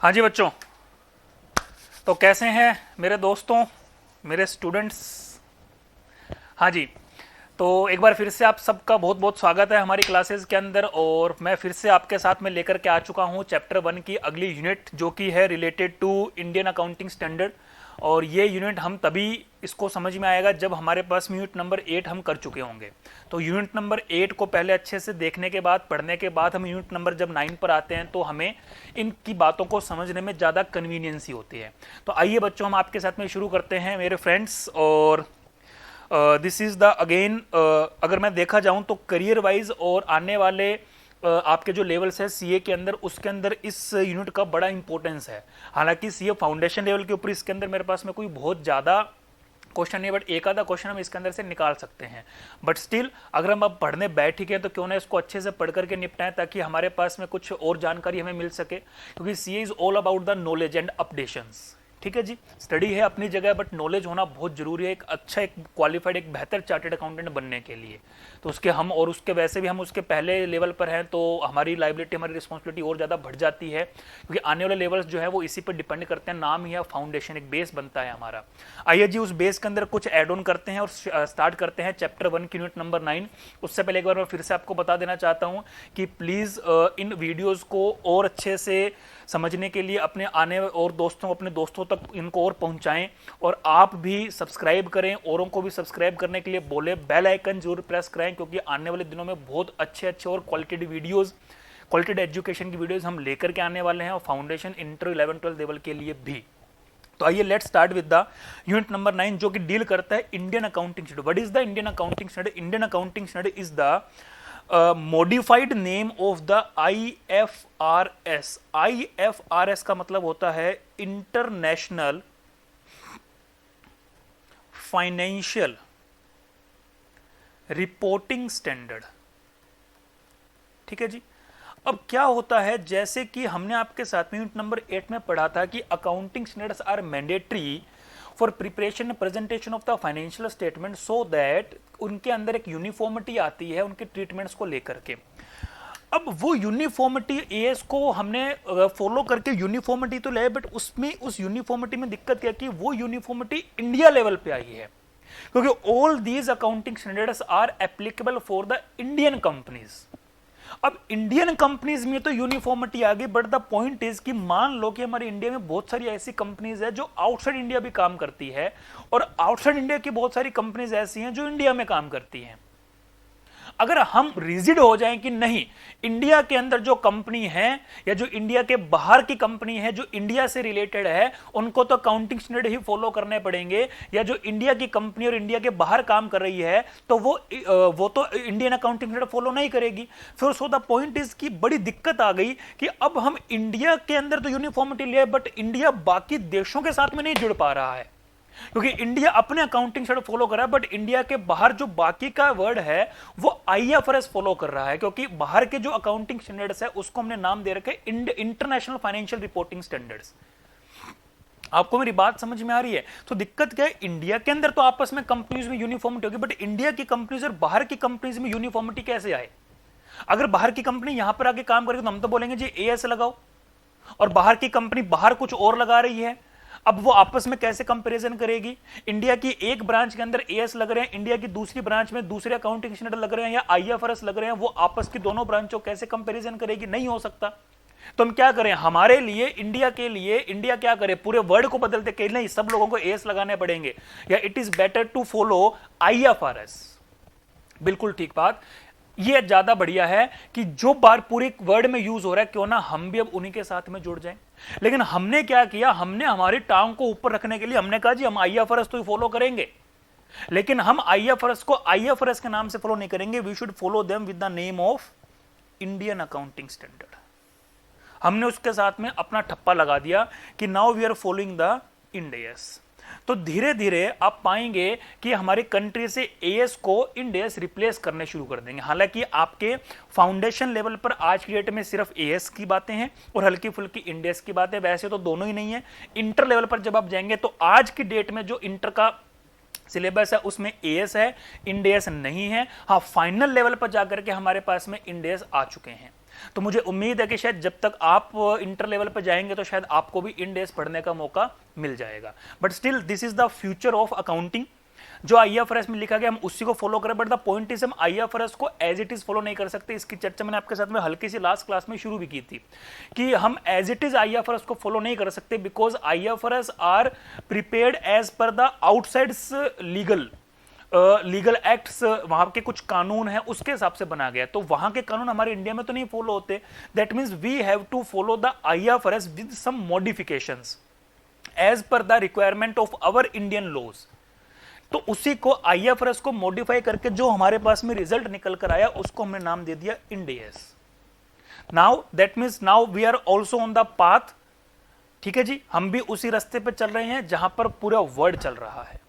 हाँ जी बच्चों, तो कैसे हैं मेरे दोस्तों, मेरे स्टूडेंट्स। हाँ जी, तो एक बार फिर से आप सबका बहुत बहुत स्वागत है हमारी क्लासेस के अंदर। और मैं फिर से आपके साथ में लेकर के आ चुका हूँ चैप्टर 1 की अगली यूनिट, जो कि है related to Indian accounting standard. और ये यूनिट हम तभी इसको समझ में आएगा जब हमारे पास यूनिट नंबर 8 हम कर चुके होंगे। तो यूनिट नंबर 8 को पहले अच्छे से देखने के बाद, पढ़ने के बाद हम यूनिट नंबर जब 9 पर आते हैं तो हमें इनकी बातों को समझने में ज़्यादा कन्वीनियंसी होती है। तो आइए बच्चों, हम आपके साथ में शुरू करते हैं मेरे फ्रेंड्स। और दिस इज़ द अगेन, अगर मैं देखा जाऊं तो करियर वाइज और आने वाले आपके जो लेवल्स है सीए के अंदर, उसके अंदर इस यूनिट का बड़ा इंपॉर्टेंस है। हालांकि सीए फाउंडेशन लेवल के ऊपर इसके अंदर मेरे पास में कोई बहुत ज़्यादा क्वेश्चन नहीं, बट एक आधा क्वेश्चन हम इसके अंदर से निकाल सकते हैं। बट स्टिल अगर हम अब पढ़ने बैठ गए तो क्यों ना इसको अच्छे से पढ़ करके निपटाएं, ताकि हमारे पास में कुछ और जानकारी हमें मिल सके, क्योंकि CA is all about the knowledge and updations. ठीक है जी, स्टडी है अपनी जगह, बट नॉलेज होना बहुत जरूरी है एक अच्छा, एक क्वालिफाइड, एक बेहतर चार्टेड अकाउंटेंट बनने के लिए। तो उसके हम, और उसके वैसे भी हम उसके पहले लेवल पर हैं, तो हमारी लाइबिलिटी, हमारी रिस्पॉन्सिबिलिटी और ज़्यादा बढ़ जाती है, क्योंकि आने वाले लेवल्स जो है वो इसी पर डिपेंड करते हैं। नाम ही है फाउंडेशन, एक बेस बनता है हमारा। आइए जी, उस बेस के अंदर कुछ एड ऑन करते हैं और स्टार्ट करते हैं चैप्टर 1 की यूनिट नंबर 9। उससे पहले एक बार मैं फिर से आपको बता देना चाहता हूँ कि प्लीज़ इन वीडियोज़ को और अच्छे से समझने के लिए अपने आने और दोस्तों, अपने दोस्तों तक इनको और पहुंचाएं। और आप भी सब्सक्राइब करें, औरों को भी सब्सक्राइब करने के लिए बोले, बेल आइकन जरूर प्रेस करें, क्योंकि आने वाले दिनों में बहुत अच्छे अच्छे और क्वालिटेड वीडियोस, क्वालिटेड एजुकेशन की वीडियोस हम लेकर के आने वाले हैं, और फाउंडेशन, इंटर, 11 12 लेवल के लिए भी। तो आइए let's start with the unit number 9, जो कि डील करता है Indian accounting standard. What is the Indian accounting standard? Indian accounting standard is the modified name of the IFRS। IFRS का मतलब होता है इंटरनेशनल फाइनेंशियल रिपोर्टिंग स्टैंडर्ड। ठीक है जी। अब क्या होता है, जैसे कि हमने आपके साथ में यूनिट नंबर 8 में पढ़ा था कि accounting standards are mandatory for preparation presentation of the financial statement, so that उनके अंदर एक यूनिफॉर्मिटी आती है उनके ट्रीटमेंट्स को लेकर के। अब वो यूनिफॉर्मिटी एएस को हमने फॉलो करके यूनिफॉर्मिटी तो ले, बट उसमें उस यूनिफॉर्मिटी में दिक्कत क्या कि वो यूनिफॉर्मिटी इंडिया लेवल पे आई है, क्योंकि all these accounting standards are applicable for the Indian companies. अब इंडियन कंपनीज में तो यूनिफॉर्मिटी आ गई, बट द पॉइंट इज कि मान लो कि हमारे इंडिया में बहुत सारी ऐसी कंपनीज है जो आउटसाइड इंडिया भी काम करती है, और आउटसाइड इंडिया की बहुत सारी कंपनीज ऐसी हैं जो इंडिया में काम करती हैं। अगर हम रिजिड हो जाएं कि नहीं, इंडिया के अंदर जो कंपनी है या जो इंडिया के बाहर की कंपनी है जो इंडिया से रिलेटेड है, उनको तो अकाउंटिंग स्टैंडर्ड ही फॉलो करने पड़ेंगे, या जो इंडिया की कंपनी और इंडिया के बाहर काम कर रही है तो वो तो इंडियन अकाउंटिंग स्टैंडर्ड फॉलो नहीं करेगी। फिर सो द पॉइंट इज की बड़ी दिक्कत आ गई कि अब हम इंडिया के अंदर तो यूनिफॉर्मिटी ले, बट इंडिया बाकी देशों के साथ में नहीं जुड़ पा रहा है, क्योंकि इंडिया अपने अकाउंटिंग स्टैंडर्ड फॉलो कर रहा है, बट इंडिया के बाहर जो बाकी का वर्ड है वो IFRS फॉलो कर रहा है, क्योंकि बाहर के जो अकाउंटिंग स्टैंडर्ड्स है उसको हमने नाम दे रखे इंटरनेशनल फाइनेंशियल रिपोर्टिंग स्टैंडर्ड्स। आपको मेरी बात समझ में आ रही है? तो दिक्कत क्या है, इंडिया के अंदर तो आपस में कंपनीज में यूनिफॉर्मिटी होगी, बट इंडिया की कंपनीज और बाहर की कंपनीज में यूनिफॉर्मिटी कैसे आए? अगर बाहर की कंपनी यहां पर आके काम करेगी तो हम तो बोलेंगे जी AS लगाओ, और बाहर की कंपनी बाहर कुछ और लगा रही है। अब वो आपस में कैसे कंपैरिजन करेगी? इंडिया की एक ब्रांच के अंदर AS लग रहे हैं, इंडिया की दूसरी ब्रांच में दूसरे अकाउंटिंग स्टैंडर्ड लग रहे हैं या IFRS लग रहे हैं, वो आपस की दोनों ब्रांचों कैसे कंपैरिजन करेगी? नहीं हो सकता। तो हम क्या करें, हमारे लिए, इंडिया के लिए, इंडिया क्या करे, पूरे वर्ड को बदलते कि नहीं सब लोगों को AS लगाने पड़ेंगे, या it is better to follow IFRS। बिल्कुल ठीक बात, ये ज्यादा बढ़िया है कि जो बार पूरे वर्ड में यूज हो रहा है, क्यों ना हम भी अब उन्हीं के साथ में जुड़ जाएं। लेकिन हमने क्या किया, हमने हमारी टांग को ऊपर रखने के लिए हमने कहा जी हम IFRS तो फॉलो करेंगे, लेकिन हम IFRS को IFRS के नाम से फॉलो नहीं करेंगे, we should follow them with the name of Indian accounting standard. हमने उसके साथ में अपना ठप्पा लगा दिया कि now we are following the Ind AS। तो धीरे धीरे आप पाएंगे कि हमारी कंट्री से AS को इंड AS रिप्लेस करने शुरू कर देंगे। हालांकि आपके फाउंडेशन लेवल पर आज की डेट में सिर्फ AS की बातें हैं और हल्की फुल्की इंड AS की बातें, वैसे तो दोनों ही नहीं है। इंटर लेवल पर जब आप जाएंगे तो आज की डेट में जो इंटर का सिलेबस है उसमें AS है, इंड AS नहीं है। हाँ, फाइनल लेवल पर जाकर के हमारे पास में इंड AS आ चुके हैं। तो मुझे उम्मीद है कि शायद जब तक आप इंटर लेवल पर जाएंगे तो शायद आपको भी इंड एस पढ़ने का मौका मिल जाएगा, but still this is the future of accounting. जो आईएफआरएस में लिखा गया हम उसी को फॉलो करें, बट द पॉइंट इज हम आईएफआरएस को एज इट इज फॉलो नहीं कर सकते। इसकी चर्चा मैंने आपके साथ में हल्की सी लास्ट क्लास में शुरू भी की थी कि हम एज इट इज आईएफआरएस को फॉलो नहीं कर सकते, because IFRS are prepared as per the outsides legal acts, वहां के कुछ कानून है उसके हिसाब से बना गया, तो वहां के कानून हमारे इंडिया में तो नहीं फॉलो होते। That means we have to follow the IFRS with some modifications as per the requirement of our Indian laws. तो उसी को आईएफआरएस को मॉडिफाई करके जो हमारे पास में रिजल्ट निकल कर आया उसको हमने नाम दे दिया Ind AS. Now that means now we are also on the path, ठीक है जी, हम भी उसी रास्ते पे चल रहे हैं जहां पर पूरा वर्ल्ड चल रहा है।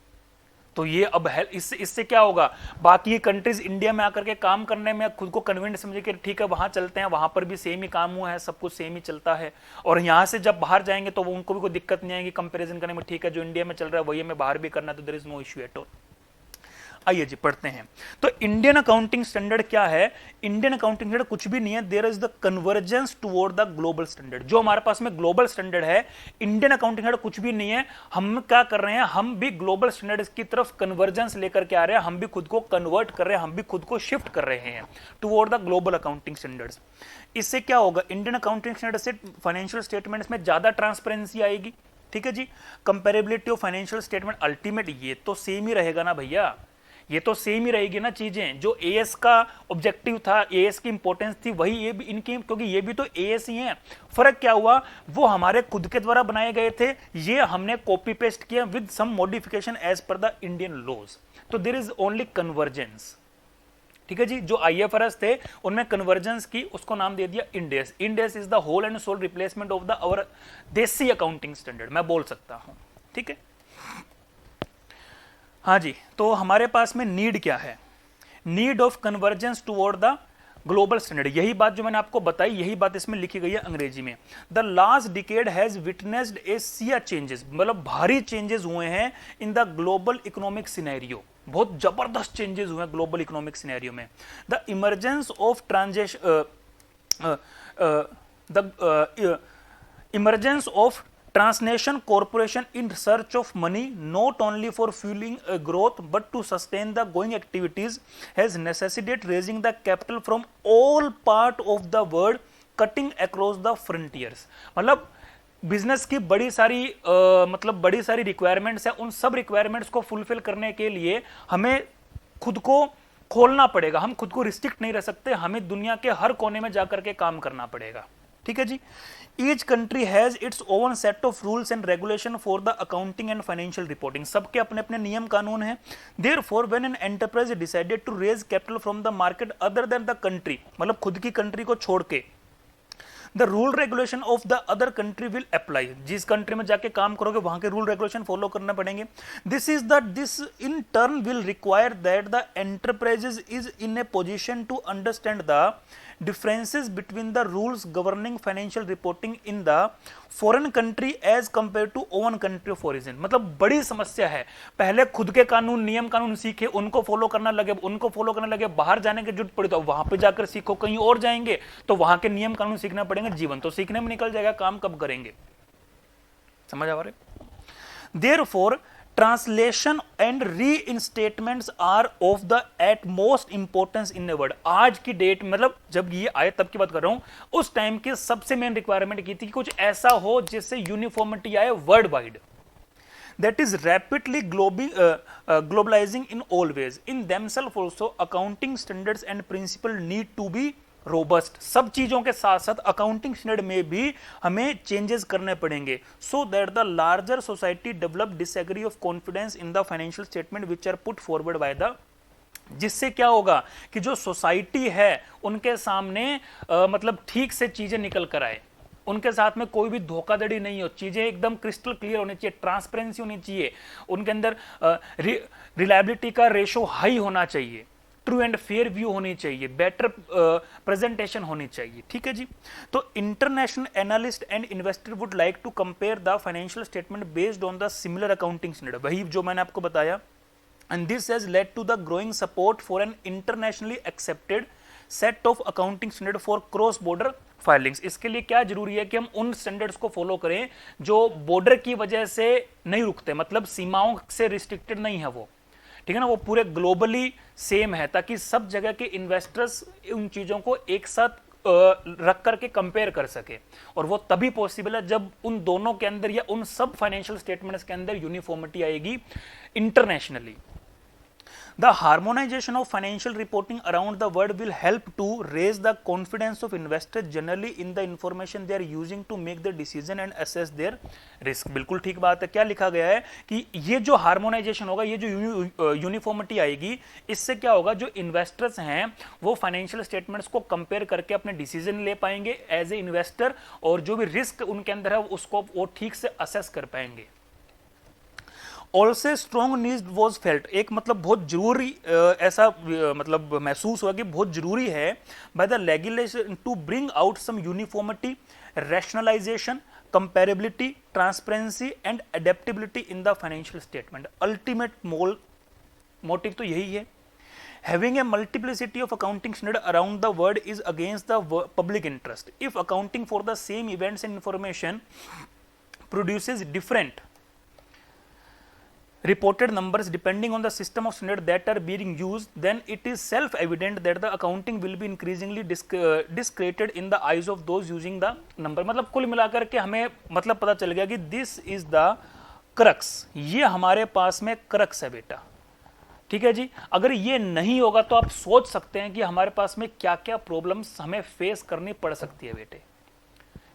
तो ये अब है, इससे क्या होगा, बाकी कंट्रीज इंडिया में आकर के काम करने में खुद को कन्विंट समझे कि ठीक है वहां चलते हैं, वहां पर भी सेम ही काम हुआ है, सब कुछ सेम ही चलता है, और यहां से जब बाहर जाएंगे तो वो उनको भी कोई दिक्कत नहीं आएगी कंपैरिजन करने में, ठीक है जो इंडिया में चल रहा है वही हमें बाहर भी करना है, तो there is no issue at all. आइए जी पढ़ते हैं। तो इंडियन अकाउंटिंग स्टैंडर्ड क्या है? इंडियन अकाउंटिंग स्टैंडर्ड कुछ भी नहीं है, there is the convergence toward the global standard. जो हमारे पास में ग्लोबल स्टैंडर्ड है, इंडियन अकाउंटिंग स्टैंडर्ड कुछ भी नहीं है। हम क्या कर रहे हैं, हम भी ग्लोबल स्टैंडर्ड्स की तरफ कन्वर्जेंस लेकर के आ रहे हैं, हम भी खुद को कन्वर्ट कर रहे हैं, हम भी खुद को शिफ्ट कर रहे हैं toward the global accounting standards. इससे क्या होगा, इंडियन अकाउंटिंग स्टैंडर्ड से फाइनेंशियल स्टेटमेंट्स में ज्यादा ट्रांसपेरेंसी आएगी, ठीक है जी। Comparability of financial statement ultimate ये तो सेम ही रहेगा ना भैया, ये तो सेम ही रहेगी ना चीजें। जो एएस का ऑब्जेक्टिव था, एएस की इंपॉर्टेंस थी, वही ये भी इनकी, क्योंकि ये भी तो एएस ही हैं। फर्क क्या हुआ, वो हमारे खुद के द्वारा बनाए गए थे, ये हमने कॉपी पेस्ट किया with some modification as per the Indian laws. तो देयर इज ओनली कन्वर्जेंस, ठीक है जी। जो आईएफआरएस थे उनमें कन्वर्जेंस की, उसको नाम दे दिया Ind AS. Ind AS is the whole and sole replacement of the our desi accounting standard, मैं बोल सकता हूं, ठीक है। हाँ जी, तो हमारे पास में नीड क्या है, need of convergence toward the global standard. यही बात जो मैंने आपको बताई, यही बात इसमें लिखी गई है अंग्रेजी में। The last decade has witnessed A Siya changes, मतलब भारी चेंजेस हुए हैं in the global economic scenario, बहुत जबरदस्त चेंजेस हुए हैं ग्लोबल इकोनॉमिक सिनेरियो में। The emergence of emergence of transnation corporation in search of money not only for fueling growth but to sustain the going activities has necessitated raising the capital from all part of the world cutting across the frontiers। मतलब business की बड़ी सारी मतलब बड़ी सारी requirements है, उन सब रिक्वायरमेंट्स को फुलफिल करने के लिए हमें खुद को खोलना पड़ेगा, हम खुद को रिस्ट्रिक्ट नहीं रह सकते, हमें दुनिया के हर कोने में जाकर के काम करना पड़ेगा, ठीक है जी। Each country has its own set of rules and regulation for the accounting and financial reporting। सबके अपने अपने नियम कानून हैं। Therefore, when an enterprise decided to raise capital from the market other than the country, मतलब खुद की country को छोड़ के, the rule regulation of the other country will apply। जिस कंट्री में जाके काम करोगे वहां के रूल रेगुलेशन फॉलो करना पड़ेंगे। This in turn will require that the enterprises is in a position to understand the differences between the rules governing financial reporting in the foreign country as compared to own country of origin। मतलब बड़ी समस्या है, पहले खुद के कानून नियम कानून सीखे, उनको फॉलो करना लगे, बाहर जाने की जरूरत पड़ी तो वहां पे जाकर सीखो, कहीं और जाएंगे तो वहां के नियम कानून सीखना पड़ेंगे, जीवन तो सीखने में निकल जाएगा, काम कब करेंगे, समझ आ रहा है। Therefore, translation and reinstatements are of the utmost importance in world. आज की डेट मतलब जब ये आए तब की बात कर रहा हूं, उस टाइम की सबसे मेन रिक्वायरमेंट की थी कि कुछ ऐसा हो जिससे यूनिफॉर्मिटी आए world wide, that is rapidly globalizing in all ways। In themselves also accounting standards and principle need to be robust. सब चीजों के साथ साथ अकाउंटिंग स्टैंडर्ड में भी हमें चेंजेस करने पड़ेंगे, so that the larger society develop disagree of confidence in the financial statement which are put forward by the. जिससे क्या होगा कि जो सोसाइटी है उनके सामने मतलब ठीक से चीजें निकल कर आए, उनके साथ में कोई भी धोखाधड़ी नहीं हो, चीजें एकदम क्रिस्टल क्लियर होनी चाहिए, ट्रांसपेरेंसी होनी चाहिए, उनके अंदर रिलायबिलिटी का रेशो हाई होना चाहिए, ट्रू एंड फेयर व्यू होनी चाहिए, बेटर प्रेजेंटेशन होनी चाहिए, ठीक है जी। तो international analyst and investor would like to compare the financial statement based on the similar accounting standard, वही जो मैंने आपको बताया। And this has led to the growing support for an internationally accepted set of accounting standard for cross border filings. इसके लिए क्या जरूरी है कि हम उन स्टैंडर्ड्स को फॉलो करें जो बॉर्डर की वजह से नहीं रुकते, मतलब सीमाओं से रिस्ट्रिक्टेड नहीं है वो, ठीक है ना, वो पूरे ग्लोबली सेम है, ताकि सब जगह के इन्वेस्टर्स उन चीजों को एक साथ रख करके कंपेयर कर सके। और वो तभी पॉसिबल है जब उन दोनों के अंदर या उन सब फाइनेंशियल स्टेटमेंट्स के अंदर यूनिफॉर्मिटी आएगी internationally. The harmonization of financial reporting around the world will help to raise the confidence of investors generally in the information they are using to make the decision and assess their risk। बिल्कुल ठीक बात है। क्या लिखा गया है कि ये जो हार्मोनाइजेशन होगा, ये जो यूनिफॉर्मिटी आएगी, इससे क्या होगा, जो इन्वेस्टर्स हैं वो फाइनेंशियल स्टेटमेंट्स को कंपेयर करके अपने डिसीजन ले पाएंगे एज ए इन्वेस्टर, और जो भी रिस्क उनके अंदर है उसको वो ठीक से असेस कर पाएंगे। Also strong need was felt, एक मतलब बहुत जरूरी ऐसा मतलब महसूस हुआ कि बहुत जरूरी है by the legislation to bring out some uniformity, rationalisation, comparability, transparency and adaptability in the financial statement. Ultimate motive तो यही है। Having a multiplicity of accounting standards around the world is against the public interest. If accounting for the same events and information produces different reported numbers depending on the system of standards that are being used, then it is self-evident that the accounting will be increasingly discredited in the eyes of those using the number। मतलब कुल मिलाकर के हमें मतलब पता चल गया कि this is the crux, ये हमारे पास में crux है बेटा, ठीक है जी। अगर ये नहीं होगा तो आप सोच सकते हैं कि हमारे पास में क्या क्या प्रॉब्लम्स हमें फेस करनी पड़ सकती है बेटे,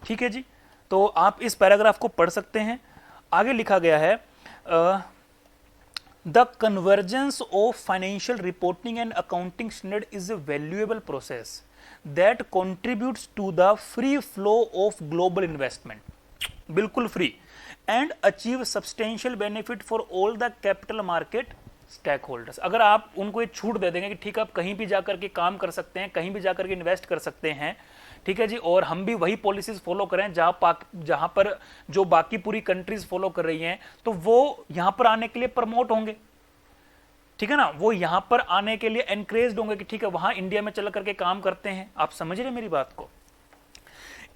ठीक है जी। तो आप इस पैराग्राफ को पढ़ सकते हैं। आगे लिखा गया है The convergence of financial reporting and accounting standard is a valuable process that contributes to the free flow of global investment, बिल्कुल free, and achieve substantial benefit for all the capital market stakeholders। अगर आप उनको ये छूट दे देंगे कि ठीक है आप कहीं भी जाकर के काम कर सकते हैं, कहीं भी जाकर के इन्वेस्ट कर सकते हैं, ठीक है जी, और हम भी वही पॉलिसीज फॉलो करें जहां पर जो बाकी पूरी कंट्रीज फॉलो कर रही हैं, तो वो यहां पर आने के लिए प्रमोट होंगे, ठीक है ना, वो यहां पर आने के लिए एनकरेज होंगे कि ठीक है वहां इंडिया में चल करके काम करते हैं। आप समझ रहे मेरी बात को।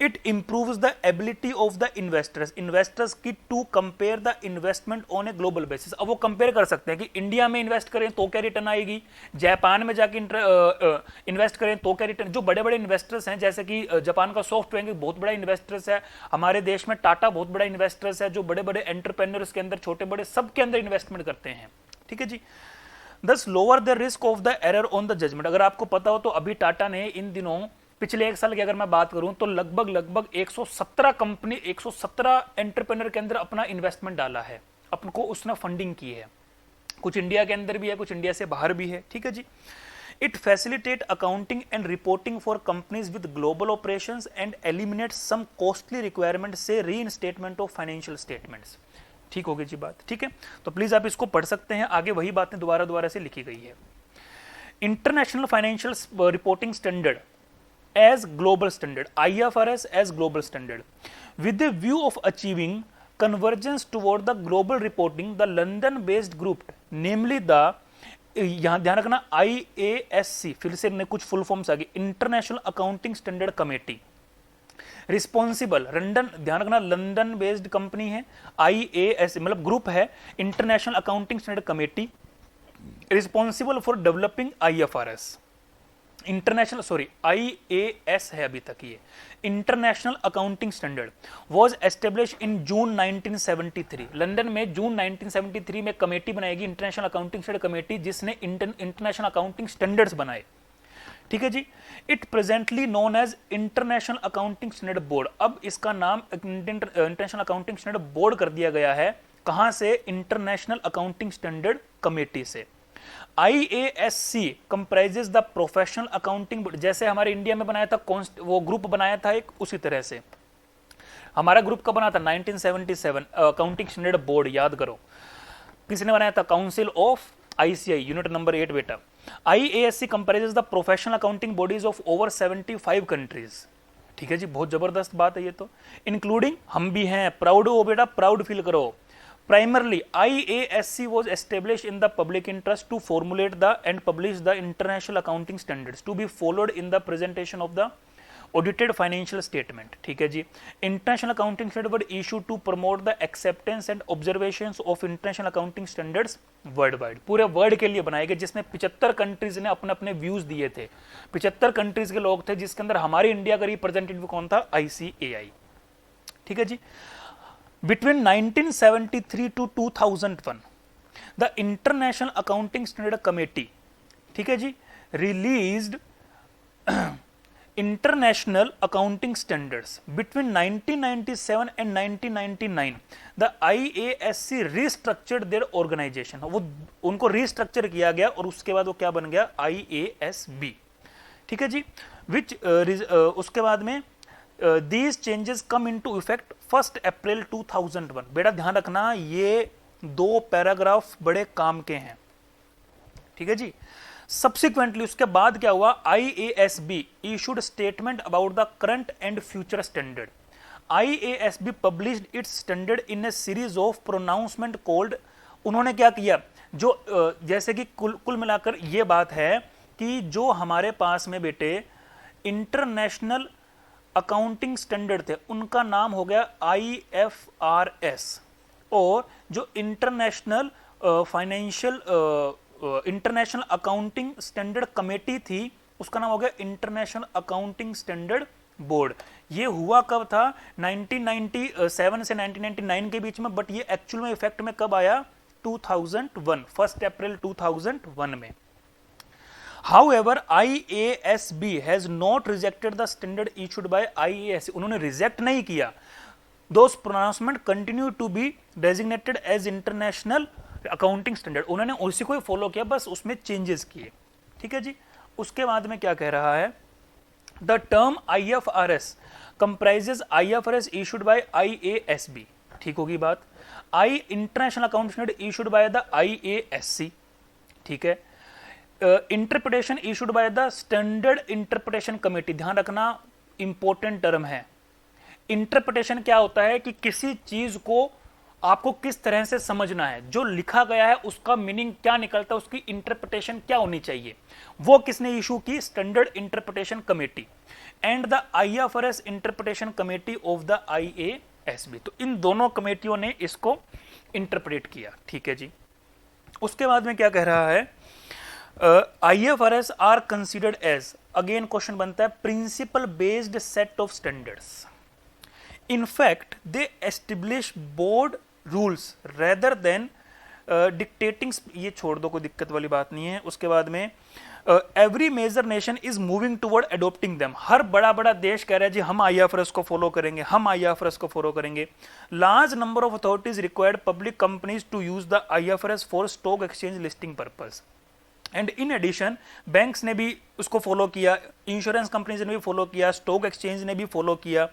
It improves the ability of the investors की to compare the investment on a global basis. अब वो कंपेयर कर सकते हैं कि इंडिया में इन्वेस्ट करें तो क्या रिटर्न आएगी, जापान में जाके इन्वेस्ट करें तो क्या रिटर्न। जो बड़े बड़े इन्वेस्टर्स हैं, जैसे कि जापान का सॉफ्टवेयर बहुत बड़ा इन्वेस्टर्स है, हमारे देश में टाटा बहुत बड़ा इन्वेस्टर्स है, जो बड़े बड़े एंटरप्रेन्योर्स के अंदर, छोटे बड़े सब के अंदर इन्वेस्टमेंट करते हैं, ठीक है जी। Thus lower the risk of the error on the judgment। अगर आपको पता हो तो अभी टाटा ने इन दिनों पिछले एक साल की अगर मैं बात करूं तो लगभग 117 कंपनी, 117 एंटरप्रेन्योर के अंदर अपना इन्वेस्टमेंट डाला है, अपन को उसने फंडिंग की है। कुछ इंडिया के अंदर भी है, कुछ इंडिया से बाहर भी है, ठीक है जी। It facilitate accounting and reporting for companies with global operations and eliminate some costly requirement से रीइंस्टेटमेंट ऑफ फाइनेंशियल स्टेटमेंट्स। ठीक होगी जी बात, ठीक है। तो प्लीज आप इसको पढ़ सकते हैं, आगे वही बातें दोबारा से लिखी गई है। International financial reporting standard as global standard, IFRS as global standard, with the view of achieving convergence toward the global reporting, the London based group namely the, यहां ध्यान रखना IASC, फिर से कुछ फुल फॉर्म्स आ गए, international accounting standard committee, responsible London, ध्यान रखना लंदन बेस्ड कंपनी है, IASC मतलब ग्रुप है, international accounting standard committee, responsible for developing IFRS, international IAS है अभी तक ये, international accounting standard was establish in June 1973। London में जून 1973 में कमेटी बनाएगी, इंटरनेशनल अकाउंटिंग स्टैंडर्ड कमेटी, जिसने इंटरनेशनल अकाउंटिंग स्टैंडर्ड्स बनाए, ठीक है जी। It presently known as international accounting standard board. अब इसका नाम इंटरनेशनल अकाउंटिंग स्टैंडर्ड बोर्ड कर दिया गया है, कहां से, इंटरनेशनल अकाउंटिंग स्टैंडर्ड कमेटी से। IASC comprises the professional accounting board, जैसे हमारे इंडिया में बनाया था वो ग्रुप बनाया था एक, उसी तरह से हमारा ग्रुप का बना था 1977 अकाउंटिंग स्टैंडर्ड बोर्ड, याद करो किसने बनाया था, council of ICI unit number 8 बेटा। IASC comprises the professional accounting bodies of over 75 countries, ठीक है जी, बहुत जबरदस्त बात है ये तो, इंक्लूडिंग हम भी हैं, प्राउड हो बेटा, प्राउड फील करो, Primarily, IASC was established in the public interest to formulate and publish the international accounting standards to be followed in the presentation of the audited financial statement. ठीक है जी. International accounting standards were issued to promote the acceptance and observations of international accounting standards worldwide. पूरे world के लिए बनाए गए, जिसमें 75 countries ने अपने अपने व्यूज दिए थे. 75 कंट्रीज के लोग थे, जिसके अंदर हमारी इंडिया का रिप्रेजेंटेटिव कौन था? ICAI. ठीक है जी. Between 1973 to 2001, the International Accounting Standard Committee, ठीक है जी, released International Accounting Standards. Between 1997 and 1999, the IASC restructured their organization. वो उनको रिस्ट्रक्चर किया गया और उसके बाद वो क्या बन गया? IASB. ठीक है जी. Which उसके बाद में these changes come into effect 1st April 2001. बेटा ध्यान रखना, ये 2 पैराग्राफ बड़े काम के हैं. ठीक है जी. Subsequently, उसके बाद क्या हुआ? IASB issued statement about the current and future standard. IASB published its standard in a series of pronouncement called, उन्होंने क्या किया? जो जैसे कि कुल मिलाकर ये बात है कि जो हमारे पास में बेटे इंटरनेशनल अकाउंटिंग स्टैंडर्ड थे, उनका नाम हो गया IFRS, और जो international financial international accounting standard committee थी, उसका नाम हो गया इंटरनेशनल अकाउंटिंग स्टैंडर्ड बोर्ड. ये हुआ कब था? 1997 से 1999 के बीच में, बट ये एक्चुअल में इफेक्ट में कब आया? 2001, 1 अप्रैल 2001 में. However, IASB has not rejected the standard issued by IASC. उन्होंने रिजेक्ट नहीं किया. Those pronouncements continue to be designated as international accounting standard. उन्होंने उसी को ही फॉलो किया, बस उसमें चेंजेस किए. ठीक है जी. उसके बाद में क्या कह रहा है? The term IFRS comprises IFRS issued by IASB. ठीक होगी बात. International Accounting Standard issued by the IASC. ठीक है. Interpretation issued by the standard interpretation committee. ध्यान रखना, इंपॉर्टेंट टर्म है. इंटरप्रिटेशन क्या होता है कि किसी चीज को आपको किस तरह से समझना है, जो लिखा गया है उसका मीनिंग क्या निकलता है, उसकी इंटरप्रिटेशन क्या होनी चाहिए, वो किसने इशू की? Standard interpretation committee and the IFRS interpretation committee of the IASB. तो इन दोनों कमेटियों ने इसको इंटरप्रेट किया. ठीक है जी. उसके बाद में क्या कह रहा है? IFRS are considered as, again question बनता है, principle based set of standards. In fact, they establish board rules rather than dictating. ये छोड़ दो, कोई दिक्कत वाली बात नहीं है. उसके बाद में every major nation is moving toward adopting them. हर बड़ा बड़ा देश कह रहा है जी हम IFRS को फॉलो करेंगे, हम IFRS को फॉलो करेंगे. Large number of authorities required public companies to use the IFRS for stock exchange listing purpose. And in addition banks ने भी उसको फॉलो किया, इंश्योरेंस कंपनीज ने भी फॉलो किया, स्टॉक एक्सचेंज ने भी फॉलो किया.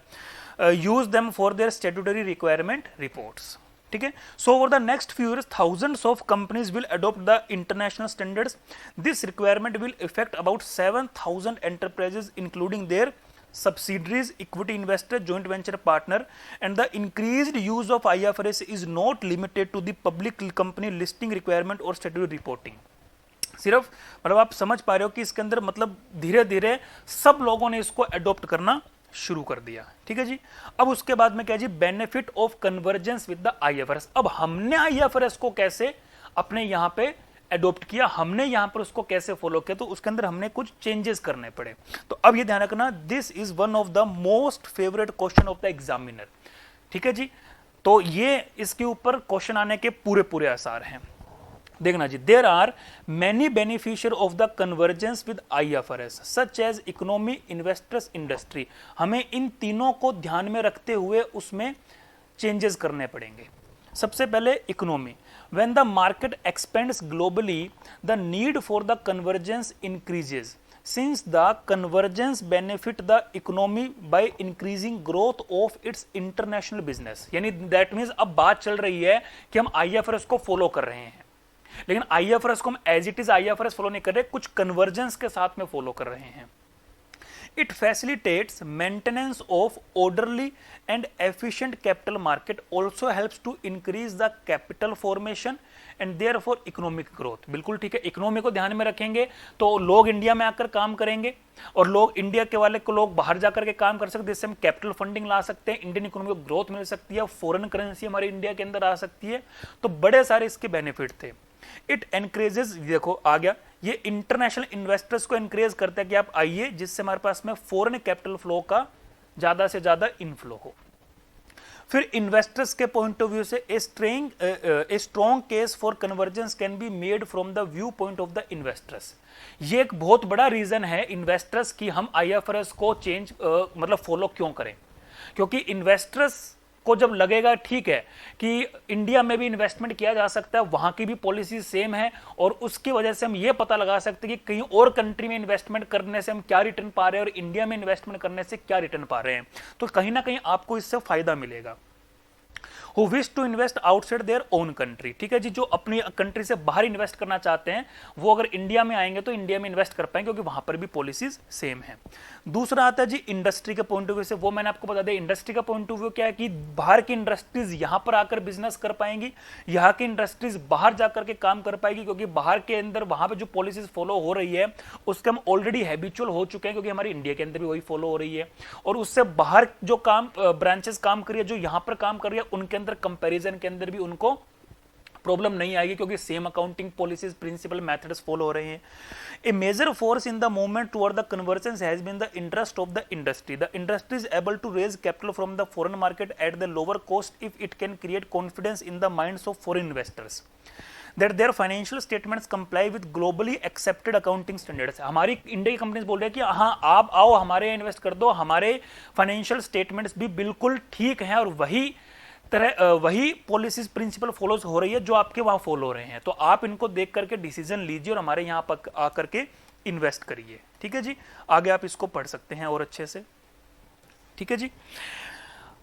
Use them for their statutory requirement reports. ठीक है. So over the next few years thousands of companies will adopt the international standards. This requirement will effect about 7,000 enterprises including there subsidiaries, equity investor, joint venture partner, and the increased use of IFRS is not limited to the public company listing requirement or statutory reporting. सिर्फ मतलब आप समझ पा रहे हो कि इसके अंदर मतलब धीरे धीरे सब लोगों ने इसको अडॉप्ट करना शुरू कर दिया. ठीक है जी. अब उसके बाद में क्या जी? Benefit of convergence with the IFRS. अब हमने IFRS को कैसे अपने यहाँ पे अडॉप्ट किया, हमने यहां पर उसको कैसे फॉलो किया, तो उसके अंदर हमने कुछ चेंजेस करने पड़े. तो अब ये ध्यान रखना, this is one of the most favourite question of the examiner. ठीक है जी. तो ये इसके ऊपर क्वेश्चन आने के पूरे पूरे आसार हैं. देखना जी. There are many beneficiary of the convergence with IFRS such as economy, investors, industry. हमें इन तीनों को ध्यान में रखते हुए उसमें चेंजेस करने पड़ेंगे. सबसे पहले economy. When the market expands globally, the need for the convergence increases. Since the convergence benefit the economy by increasing growth of its international business. यानी that means अब बात चल रही है कि हम IFRS को फॉलो कर रहे हैं, लेकिन IFRS को हम as it is IFRS follow नहीं कर रहे, कुछ कन्वर्जेंस के साथ में फॉलो कर रहे हैं. It facilitates maintenance of orderly and efficient capital market, also helps to increase the capital formation and therefore economic growth। बिल्कुल ठीक है, इकोनॉमी को ध्यान में रखेंगे तो लोग इंडिया में आकर काम करेंगे और लोग इंडिया के वाले को लोग बाहर जाकर के काम कर सकते हैं, जिससे हम कैपिटल फंडिंग ला सकते हैं, इंडियन इकोनॉमी को ग्रोथ मिल सकती है, फॉरेन करेंसी हमारी इंडिया के अंदर आ सकती है। तो बड़े सारे इसके बेनिफिट थे। इट एनकरेजेस, देखो आ गया, ये इंटरनेशनल इन्वेस्टर्स को एनकरेज करता है कि आप आइए, जिससे हमारे पास में फॉरेन कैपिटल फ्लो का ज्यादा से ज्यादा इनफ्लो हो। फिर इन्वेस्टर्स के पॉइंट ऑफ व्यू से a strong case for convergence can be made from the view point of the investors. ये एक बहुत बड़ा रीजन है इन्वेस्टर्स की हम आईएफआरएस को चेंज मतलब फॉलो क्यों करें, क्योंकि इन्वेस्टर्स को जब लगेगा ठीक है कि इंडिया में भी इन्वेस्टमेंट किया जा सकता है, वहां की भी पॉलिसी सेम है और उसकी वजह से हम ये पता लगा सकते हैं कि कहीं और कंट्री में इन्वेस्टमेंट करने से हम क्या रिटर्न पा रहे हैं और इंडिया में इन्वेस्टमेंट करने से क्या रिटर्न पा रहे हैं, तो कहीं ना कहीं आपको इससे फायदा मिलेगा। Who wish to invest outside their own country, ठीक है जी, जो अपनी कंट्री से बाहर इन्वेस्ट करना चाहते हैं वो अगर इंडिया में आएंगे तो इंडिया में इन्वेस्ट कर पाएंगे क्योंकि वहां पर भी पॉलिसीज सेम है। दूसरा आता है जी इंडस्ट्री के पॉइंट ऑफ व्यू से, वो मैंने आपको बता दिया। इंडस्ट्री का पॉइंट ऑफ व्यू क्या है कि बाहर की इंडस्ट्रीज यहां पर आकर बिजनेस कर पाएंगी, यहाँ की इंडस्ट्रीज बाहर जाकर के काम कर पाएगी, क्योंकि बाहर के अंदर वहां पर जो पॉलिसीज फॉलो हो रही है उसके हम ऑलरेडी हैबिचुअल हो चुके हैं, क्योंकि हमारी इंडिया के अंदर भी वही फॉलो हो रही है। और उससे बाहर जो काम ब्रांचेस काम कर रही है, जो यहां पर काम कर रही है, उनके अंदर कंपैरिजन के अंदर भी उनको प्रॉब्लम नहीं आएगी, क्योंकि same accounting policies principle methods follow हो रहे हैं। A major force in the movement toward the convergence has been the interest of the industry. The industry is able to raise capital from the foreign market at the lower cost if it can create confidence in the minds of foreign investors that their financial statements comply with globally accepted accounting standards। हमारी India की companies बोल रहे हैं कि हाँ आप आओ हमारे इन्वेस्ट कर दो, हमारे फाइनेंशियल स्टेटमेंट्स भी बिल्कुल ठीक हैं और वही पॉलिसीज प्रिंसिपल फॉलो हो रही है जो आपके वहां फॉलो हो रहे हैं, तो आप इनको देख करके डिसीजन लीजिए और हमारे यहाँ पर आकर के इन्वेस्ट करिए। ठीक है जी, आगे आप इसको पढ़ सकते हैं और अच्छे से। ठीक है जी,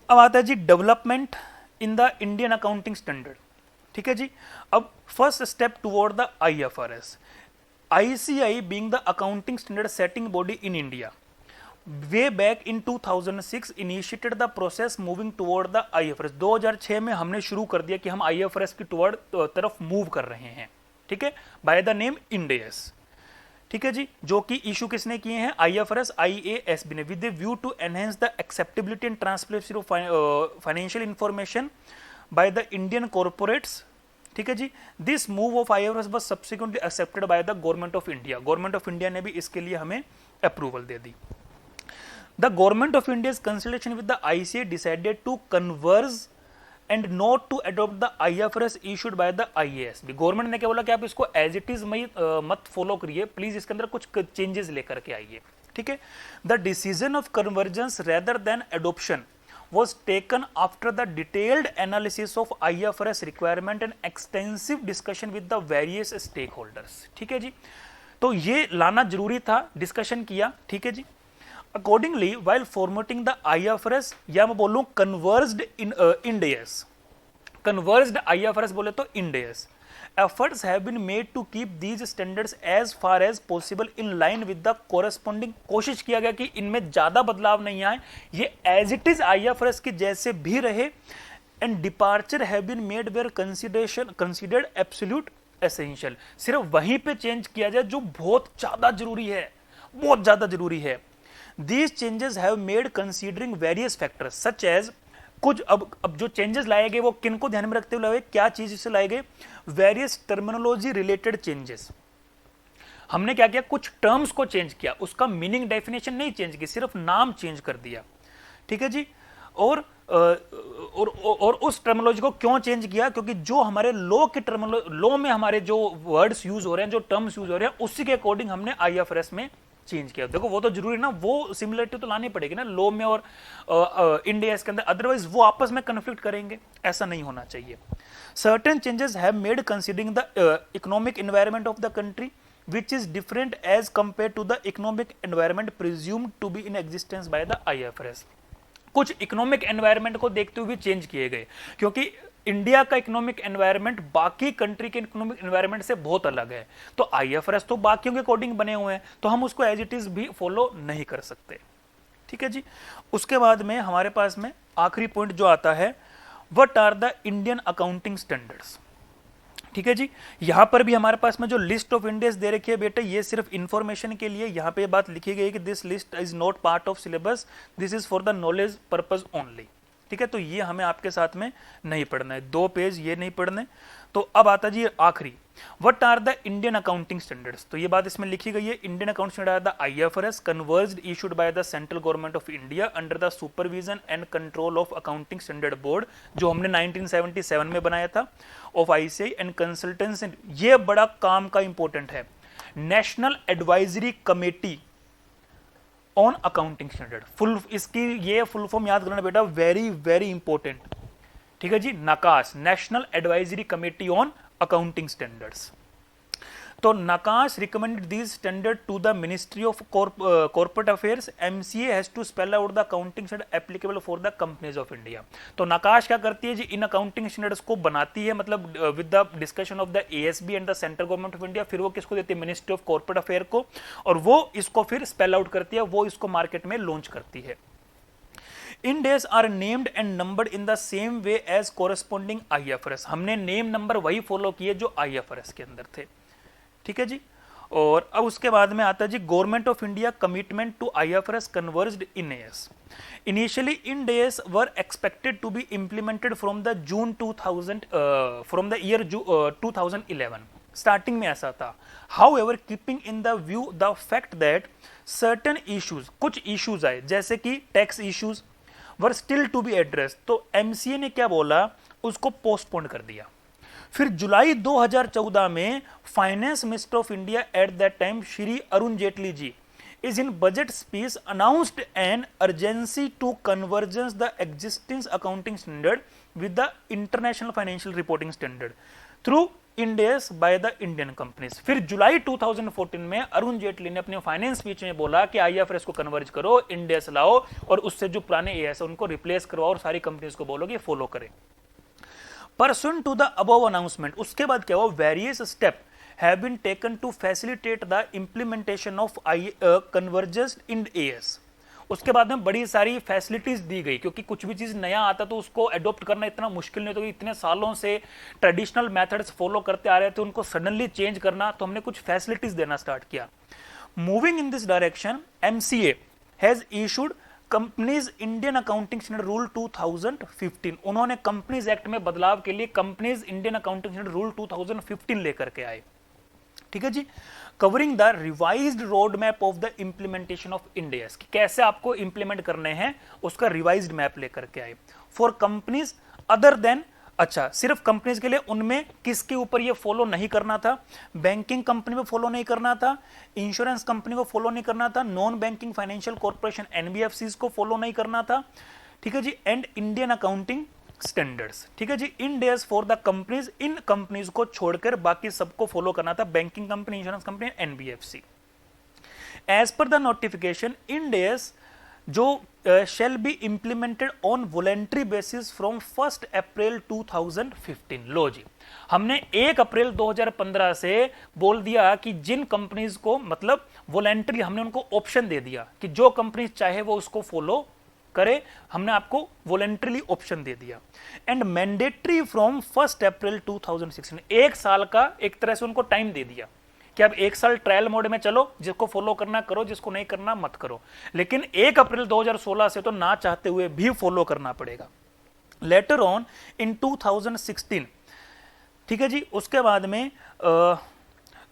अब आता है जी development in the Indian accounting standard. ठीक है जी, अब first step toward the IFRS, ICI being the accounting standard setting body in India way back in 2006 initiated the process moving toward the IFRS. 2006 में हमने शुरू कर दिया कि हम आईएफआरएस की टुवर्ड तरफ मूव कर रहे हैं। ठीक है, by the name Ind AS. ठीक है जी, जो कि इशू किसने किए हैं, आईएफआरएस IASB ने, with the view to enhance the acceptability and transparency of financial information by the Indian corporates. ठीक है जी, this move of IFRS was subsequently accepted by the government of India. Government of India ने भी इसके लिए हमें approval दे दी। The government of India's consultation with the ICA decided to converge and not to adopt the IFRS issued by the IASB। Government ने क्या बोला कि आप इसको एज इट इज मत फॉलो करिए, प्लीज इसके अंदर कुछ चेंजेस लेकर के आइए। ठीक है, the decision of convergence rather than adoption was taken after the detailed analysis of IFRS requirement and extensive discussion with the various stakeholders। ठीक है जी, तो ये लाना जरूरी था, डिस्कशन किया। ठीक है जी, accordingly while formatting the IFRS, या मैं बोलूं converged in Ind AS, converged IFRS बोले तो Ind AS, efforts have been made to keep these standards as far as possible in line with the corresponding। कोशिश किया गया कि इनमें ज्यादा बदलाव नहीं आए, ये एज इट इज IFRS के जैसे भी रहे, and departure have been made where considered absolute essential। सिर्फ वहीं पे चेंज किया जाए जो बहुत ज्यादा जरूरी है, बहुत ज्यादा जरूरी है। These changes have made considering various factors such as, कुछ अब जो चेंजेस लाए गए वो किन को ध्यान में रखते हुए लाए, क्या चीज इससे लाए गए, वेरियस टर्मिनोलॉजी रिलेटेड चेंजेस। हमने क्या किया, कुछ टर्म्स को चेंज किया, उसका मीनिंग डेफिनेशन नहीं चेंज की, सिर्फ नाम चेंज कर दिया। ठीक है जी, और उस टर्मिनोलॉजी को क्यों चेंज किया, क्योंकि जो हमारे लॉ में हमारे जो वर्ड्स यूज हो रहे हैं, जो टर्म्स यूज हो रहे हैं, उसी के अकॉर्डिंग हमने आईएफआरएस में चेंज किया। देखो वो तो जरूरी ना, वो सिमिलरिटी तो लानी पड़ेगी ना लॉ में और इंड एस के अंदर, अदरवाइज वो आपस में कन्फ्लिक्ट करेंगे, ऐसा नहीं होना चाहिए। Certain changes have made considering the economic environment of the country which is different as compared to the economic environment presumed to be in existence by the IFRS। कुछ इकोनॉमिक एनवायरनमेंट को देखते हुए change किए गए, क्योंकि India का economic environment बाकी country के इकोनॉमिक एनवायरनमेंट से बहुत अलग है, तो आईएफआरएस तो बाकियों के अकॉर्डिंग बने हुए हैं, तो हम उसको एज इट इज भी फॉलो नहीं कर सकते। ठीक है जी। उसके बाद में हमारे पास में आखिरी पॉइंट जो आता है, what are the Indian accounting standards. ठीक है जी। यहां पर भी हमारे पास में जो लिस्ट ऑफ इंडियस दे रखी है बेटे, ये सिर्फ इंफॉर्मेशन के लिए, यहां पे बात लिखी गई कि this list is not part of syllabus, this is for the knowledge purpose only. ठीक है, तो ये हमें आपके साथ में नहीं पढ़ना है, 2 पेज ये नहीं पढ़ने। तो अब आता जी आखिरी, what are the Indian accounting standards. तो ये बात इसमें लिखी गई है, Indian accounting standard are the IFRS converged issued by the central government of India under the supervision and control of accounting standard board, जो हमने 1977 में बनाया था, ऑफ आईसीआई एंड कंसल्टेंट्स। ये बड़ा काम का इंपॉर्टेंट है, national advisory committee on accounting standard. Full इसकी ये फुल फॉर्म याद करना बेटा, वेरी वेरी इंपॉर्टेंट। ठीक है जी, NACAS, national advisory committee on accounting standards. तो NACAS recommended this standard to the ministry of corporate affairs. MCA has to spell out the accounting standard applicable for the companies of India. तो NACAS क्या करती है जी, in accounting standards को बनाती है, मतलब with the discussion of the ASB and the central government of India. फिर वो किसको देती है, मिनिस्ट्री ऑफ कॉर्पोरेट अफेयर को, और वो इसको फिर स्पेल आउट करती है, वो इसको मार्केट में लॉन्च करती है। Ind AS are named and numbered in the same way as corresponding IFRS। हमने नेम नंबर वही फॉलो किए जो IFRS के अंदर थे। ठीक है जी। और अब उसके बाद में आता है जी, government of India commitment to IFRS converged in AS। Initially Ind AS were expected to be implemented from the June 2000 from the year 2011। Starting में ऐसा था। However keeping in the view the fact that certain issues, कुछ issues आए जैसे कि tax issues were still to be address, तो MCA ने क्या बोला, उसको पोस्टपोन कर दिया। फिर जुलाई 2014 में finance minister of India at that time Shri Arun Jaitley ji is in budget speech announced an urgency to convergence the existing accounting standard with the international financial reporting standard through Ind AS by the Indian companies। फिर जुलाई 2014 में अरुण जेटली ने अपने finance speech में बोला कि IFRS को converge करो, इंड एस लाओ, और उससे जो पुराने एएस है उनको रिप्लेस करवाओ, और सारी कंपनीज को बोलो कि फॉलो करें। Pursuant to the above announcement, उसके बाद क्या हुआ, various step have been taken to facilitate the implementation of convergence in AS। उसके बाद में बड़ी सारी फैसिलिटीज दी गई, क्योंकि कुछ भी चीज नया आता तो उसको अडॉप्ट करना इतना मुश्किल नहीं होता, इतने सालों से ट्रेडिशनल मेथड्स फॉलो करते आ रहे थे, उनको सडनली चेंज करना, तो हमने कुछ फैसिलिटीज देना स्टार्ट किया। Moving in this direction, MCA has issued companies Indian accounting standard rule 2015। उन्होंने कंपनीज एक्ट में बदलाव के लिए companies Indian accounting standard rule 2015 लेकर के आए। ठीक है जी। Covering the revised road map of the implementation of Ind AS, कि कैसे आपको इंप्लीमेंट करने हैं, उसका रिवाइज्ड मैप लेकर के आए। फॉर कंपनीज अदर देन, अच्छा सिर्फ कंपनीज के लिए, उनमें किसके ऊपर ये फॉलो नहीं करना था, बैंकिंग कंपनी में फॉलो नहीं करना था, इंश्योरेंस कंपनी को फॉलो नहीं करना था, non banking financial corporation NBFCs को फॉलो नहीं करना था। ठीक है जी। And Indian accounting standards. ठीक है जी। Ind AS for the companies, इन कंपनीज को छोड़कर बाकी सबको फॉलो करना था, banking company, insurance company, NBFC. As per the notification, Ind AS जो shall be implemented on voluntary basis from 1 April 2015। लो जी, हमने 1 अप्रैल 2015 से बोल दिया कि जिन कंपनीज को, मतलब वॉलेंट्री, हमने उनको ऑप्शन दे दिया कि जो कंपनी चाहे वो उसको फॉलो करे, हमने आपको वॉलेंट्रीली ऑप्शन दे दिया। एंड मैंडेटरी फ्रॉम 1 अप्रैल 2016, 1 साल का एक तरह से उनको टाइम दे दिया कि अब 1 साल ट्रायल मोड में चलो, जिसको फॉलो करना करो, जिसको नहीं करना मत करो, लेकिन 1 अप्रैल 2016 से तो ना चाहते हुए भी फॉलो करना पड़ेगा। लेटर ऑन इन 2016, ठीक है जी। उसके बाद में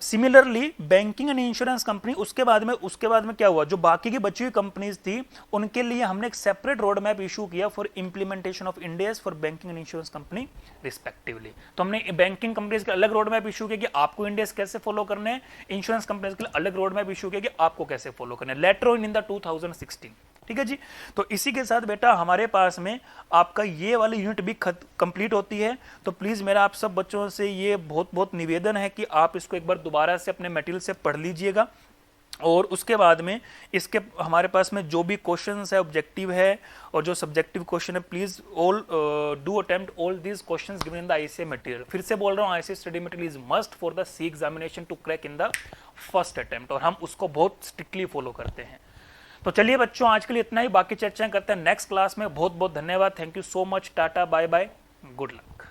similarly banking and insurance company, उसके बाद में क्या हुआ, जो बाकी की बची हुई कंपनीज थी उनके लिए हमने एक सेपरेट रोड मैप इशू किया for implementation of Ind AS for banking and insurance company respectively. तो हमने बैंकिंग कंपनीज के अलग रोड मैप इशू किया कि आपको इंड एस कैसे फॉलो करने हैं, इंश्योरेंस कंपनीज के लिए अलग रोड मैप इशू किया कि आपको कैसे फॉलो करने हैं, लेटर ऑन इन द 2016। ठीक है जी। तो इसी के साथ बेटा हमारे पास में आपका ये वाली यूनिट भी कंप्लीट होती है। तो प्लीज मेरा आप सब बच्चों से ये बहुत बहुत निवेदन है कि आप इसको एक बार दोबारा से अपने मटेरियल से पढ़ लीजिएगा। और उसके बाद में इसके हमारे पास में जो भी क्वेश्चंस है ऑब्जेक्टिव है और जो सब्जेक्टिव क्वेश्चन है, please all do attempt all these questions given in the ICA material. फिर से बोल रहा हूँ, ICA study material is must for the C examination to crack in the first attempt, और हम उसको बहुत स्ट्रिक्टली फॉलो करते हैं। तो चलिए बच्चों, आज के लिए इतना ही, बाकी चर्चाएं करते हैं नेक्स्ट क्लास में। बहुत बहुत धन्यवाद, thank you so much, tata bye bye, good luck.